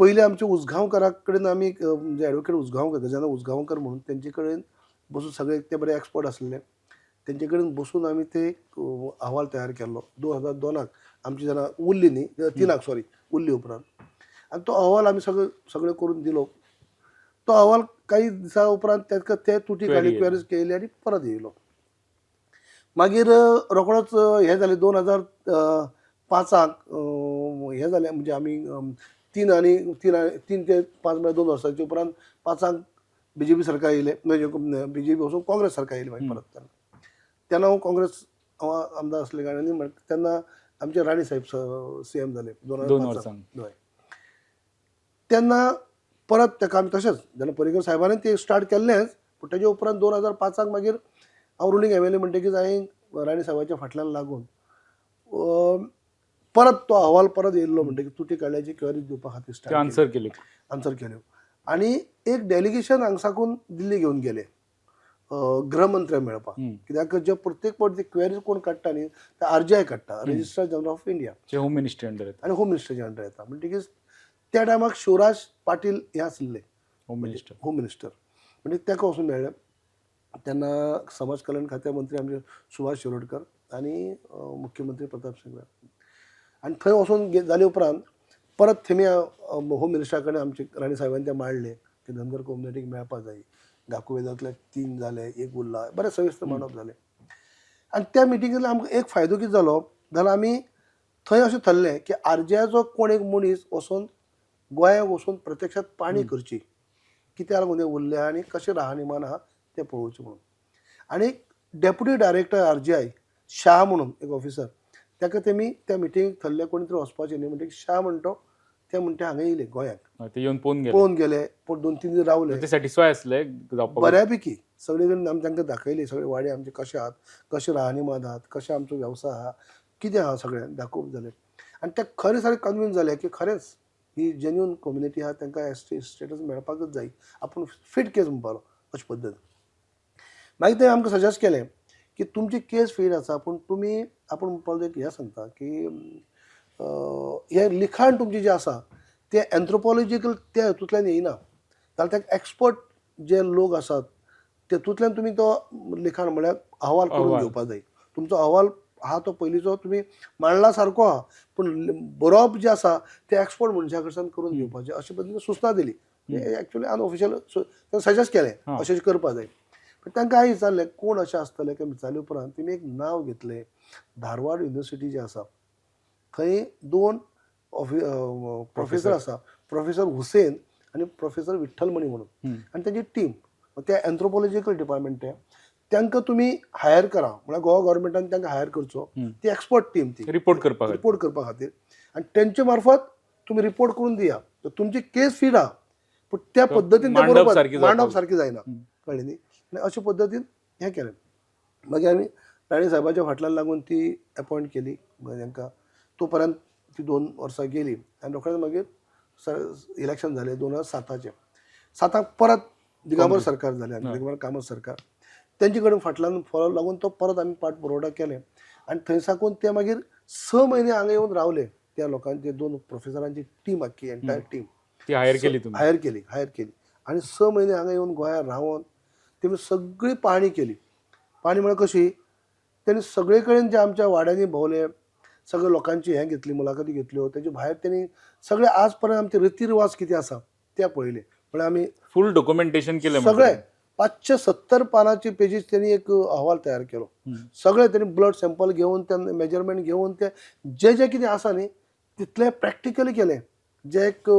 पहिले आमच्या उसगांवकरांकडे आम्ही म्हणजे ॲडव्होकेट उसगांवकर गजानन उसगांवकर म्हणून त्यांच्याकडे बसून सगळे ते बरे एक्सपर्ट असलेले त्यांच्याकडे बसून आम्ही ते अहवाल तयार केलो 2002 आमची जरा उरली 3 सॉरी उरली उपरांत आणि तो अहवाल आम्ही सगळे करून दिलो. तो अहवाल काही दिसा उपरांत त्यात ते तुटी काडली क्वेरीज केली आणि परत येयलो. मागीर रोखडोच हे जालें 2005 हे जालें म्हणजे आमी 3 ते 5 म्हणजे 2 वर्सांच्या उपरांत 5 BJP सरकार येयलें म्हणजे BJP वचून काँग्रेस सरकार येयली मागीर परत तेन्ना हांव काँग्रेस आमदार असले कारणान तेन्ना आमचे राणे साहेब CM जाले 2005 तेन्ना परत ताका आमी तशेंच जेन्ना पर्रीकर साहेबांनी ते स्टार्ट केल्लेंच पूण तेजे उपरांत 2005 मागीर हांव रुलींग MLA म्हणटकीच हांवें राणे साहेबाच्या फाटल्यान लागून परत तो अहवाल परत येयल्लो म्हणटकीर तुटी काडल्याची क्वेरीज दिवपा खातीर स्टार्ट आन्सर केल्यो आनी एक डेलिगेशन हांगसाकून दिल्ली घेवन गेले गृहमंत्र्यांक मेळपाक कित्याक जे प्रत्येक फावटी क्वेरीज कोण काडटा न्ही ते RGI काडटा registrar general of India home ministry under आनी होम मिनिस्टरच्या अंडर येता म्हणटकीच त्या टायमाक शिवराज पाटील हे आसले होम मिनिस्टर म्हणजे ताका वचून मेळ्ळें. तेन्ना समाज कल्याण खात्या मंत्री आमचे सुभाष शिरोडकर आनी मुख्यमंत्री प्रताप सिंग आनी थंय वचून जाले उपरांत परत थंय होम मिनिस्टरा कडेन आमचे राणे साहेबांनी ते मांडले की धनगर कम्युनिटीक मेळपाक जाय. दाखोवेदांतले 3 जाले 1 उरला बरें सविस्तर मांडप जालें आनी त्या मिटिंगेंतलो आमकां एक फायदो कितें जालो जाल्यार आमी थंय अशें थरलें की RGIचो कोण एक मनीस वचून गोंयांत वचून प्रत्यक्षात पाणी करची कित्याक लागून तें उरलें आनी कशें राहणीमान आहा तें पळोवचें म्हणून आनी डेप्युटी डायरेक्टर RGI शाह म्हणून एक ऑफिसर ताका तेमी त्या मिटिंगेक थरले कोणी तरी वचपाचें न्ही म्हणटकीर शाह म्हणटा ते म्हणटा हांगा येयले गोंयांत ते येवन पळोवन गेले पूण 2-3 दीस रावले सॅटिस्फाय आसले बऱ्यापैकी सगळे कडेन आमी तांकां दाखयले सगळे वाडे आमचे कशे आहात कशें राहणीमान आहात कशें आमचो वेवसाय आहा कितें आहा सगळें दाखोवप जालें आनी ते खरें सारकें कन्विन्स जाले की खरेंच ही जेन्युन कम्युनिटी आहा तांकां ST स्टेटस मेळपाकच जाय आपूण फीट केस म्हणपालो अशे पद्दत. मागीर ते आमकां सजेस्ट केलें की तुमची केस फीट आसा पूण तुमी आपूण म्हणपालो एक हें सांगता की हें लिखाण तुमचें जें आसा तें एन्थ्रोपॉलॉजिकल त्या हेतूंतल्यान येयना जाल्यार ताका एक्सपर्ट जे लोक आसात तेतूंतल्यान तुमी तो लिखाण म्हळ्यार अहवाल करून घेवपाक जाय. तुमचो अहवाल आहा तो पयलींचो तुमी मांडला सारको आहा पूण बरोवप जें आसा तें एक्सपर्ट मनशा कडच्यान करून घेवपाचें अशे पद्दतीन सुचना दिली. एक्चुअली अनऑफिशियल सजेस्ट केलें अशें करपा जाय. पण तांकां हांवें विचारलें कोण अशें आसतलें काय विचारले उपरांत तेमी एक नांव घेतलें धारवाड युनिवर्सिटी जी आसा थंय 2 प्रोफेसर आसा प्रोफेसर हुसेन आनी प्रोफेसर विठ्ठलमणी म्हणून आनी तांची टीम त्या एन्थ्रोपॉलॉजिकल डिपार्टमेंट तांकां तुमी हायर करा म्हळ्यार गोवा गव्हर्मेंटान तांकां हायर करचो ती एक्सपर्ट टीम ती रिपोर्ट करपा खातीर आनी तेंचे मार्फत तुमी रिपोर्ट करून दिया तुमची केस फीट आहा पूण त्या पद्दतीन ते बरोबर मांडप सारकी जायना कळ्ळें न्ही आनी अशे पद्दतीन हें केलें. मागीर आमी राणे साहेबाच्या फाटल्यान लागून ती अपॉयंट केली तांकां तो पर्यंत ती 2 वर्सां गेली आनी रोखडेंच मागीर इलेक्शन जालें 2007 परत दिगंबर सरकार जालें दिगंबर कामत सरकार तेंचे कडेन फाटल्यान फॉलो लागून तो परत आमी पाठपुरवठा केलें आनी थंय साकून ते मागीर 6 म्हयने हांगा येवन रावले त्या लोकांचे 2 प्रोफेसरांची टीम आख्खी एंटायर टीम हायर केली आनी 6 म्हयने हांगा येवन गोंयांत रावन तेमी सगळी पाहणी केली. पाहणी म्हळ्यार कशी तेणी सगळे कडेन जे आमच्या वाड्यांनी भोंवले सगळे लोकांची हें घेतली मुलाखती घेतल्यो तेजे भायर तेणी सगळे आज पर्यंत आमचे रिती रिवाज कितें आसा ते पळयले म्हळ्यार आमी फूल डॉक्युमेंटेशन केलें सगळे 570 पानांची पेजीस त्यांनी एक अहवाल तयार केलो. सगळे त्यांनी ब्लड सॅम्पल घेवन ते मेजरमेंट घेवन ते जे कितें आसा न्ही तितले प्रॅक्टिकली केले जे एक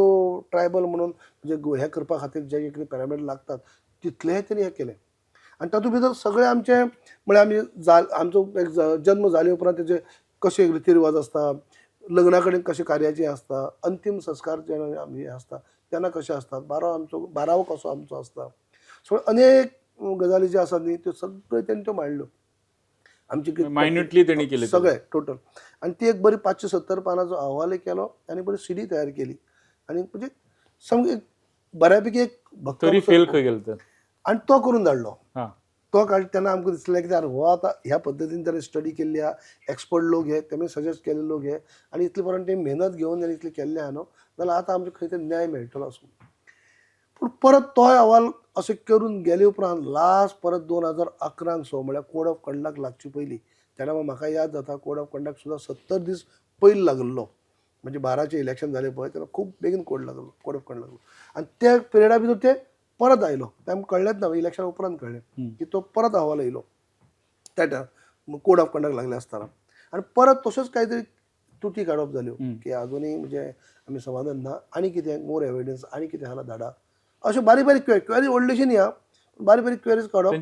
ट्रायबल म्हणून जे हे करपा खातीर जे कितें पॅरामीटर लागतात तितले त्यांनी हें केलें आनी तातूंत भितर सगळे आमचे म्हळ्यार आमी आमचो एक जल्म जाले उपरांत तेजे कशे रिती रिवाज आसता लग्ना कडेन कशें कार्याचें आसता अंतीम संस्कार जे आमी आसता तेन्ना कशें आसतात बारावो कसो आमचो आसता सो अनेक गजाली ज्यो आसात न्ही त्यो सगळ्यो तेणी त्यो मांडल्यो आमची मायन्युटली तेणी केले सगळे टोटल आनी ती एक बरी 570 पानांचो अहवालय केलो आनी बरी CD तयार केली आनी म्हणजे सामकी बऱ्यापैकी एक फेल खंय गेलो आनी तो करून धाडलो तो काळ तेन्ना आमकां दिसलें की हो आतां ह्या पद्दतीन ताणें स्टडी केल्ली आहा, एक्सपर्ट लोक हे तेमी सजेस्ट केल्ले लोक हे आनी इतले पर्यंत ते मेहनत घेवन ताणें इतलें केल्लें आहा न्हू जाल्यार आतां आमचें खंय तरी न्याय मेळटलो असो. पूण परत तो अहवाल अशें करून गेले उपरांत लास्ट परत 2011 म्हळ्यार कोड ऑफ कंडक्ट लागचे पयलीं तेन्ना म्हाका याद जाता कोड ऑफ कंडक्ट सुद्दां 70 दीस पयलीं लागलो. म्हणजे 12चे इलेक्शन जालें पळय तेन्ना खूब बेगीन कोड ऑफ कंडक्ट लागलो आनी त्या पिरियडा भितर ते परत आयलो. ते आमकां कळ्ळेंच ना इलेक्शना उपरांत कळ्ळें की तो परत अहवाल येयलो त्या टायम कोड ऑफ कंडक्ट लागले आसतना आनी परत तश्योच कांय तरी तुटी काडप जाल्यो की आजुनूय म्हणजे आमी समाधान ना आनी कितें मोर एविडन्स आनी कितें आहा धाडा अश्यो बारीक बारीक क्वेरी व्हडलीशी न्ही आहा बारीक बारीक क्वेरीज काडप